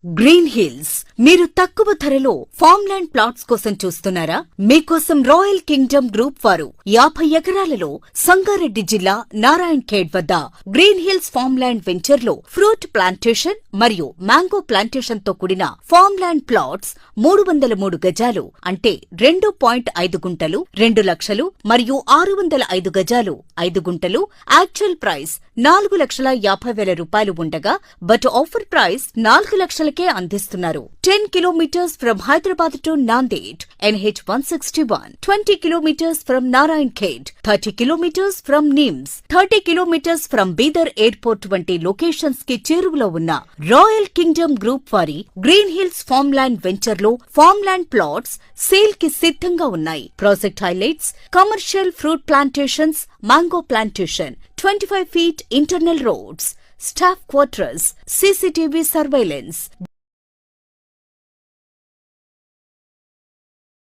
Green hills మీరు తక్కువ ధరలో ఫామ్ ల్యాండ్ ప్లాట్స్ కోసం చూస్తున్నారా? మీకోసం రాయల్ కింగ్డమ్ గ్రూప్ వారు 50 ఎకరాలలో సంగారెడ్డి జిల్లా నారాయణ్ ఖేడ్ వద్ద green hills farm land venture లో ఫ్రూట్ ప్లాంటేషన్ మరియు మ్యాంగో ప్లాంటేషన్ తో కూడిన ఫామ్ ల్యాండ్ ప్లాట్స్ 303 గజాలు అంటే 2.5 గుంటలు 2 లక్షలు మరియు 605 గజాలు 5 గుంటలు. యాక్చువల్ ప్రైస్ 4,50,000 రూపాయలు ఉండగా బట్ ఆఫర్ ప్రైస్ 4 లక్షలకే అందిస్తున్నారు. 10 kilometers from Hyderabad to Nanded, NH 161, 20 kilometers from Narayan Khed, 30 kilometers from Nims, 30 kilometers from Bidar Airport వంటి లొకేషన్స్ కి చేరువలో ఉన్న రాయల్ కింగ్డమ్ గ్రూప్ వారి green hills farm land venture లో farm land plots sale కి సిద్ధంగా ఉన్నాయి. Project highlights: commercial fruit plantations, mango plantation, 25 feet internal roads, staff quarters, CCTV surveillance,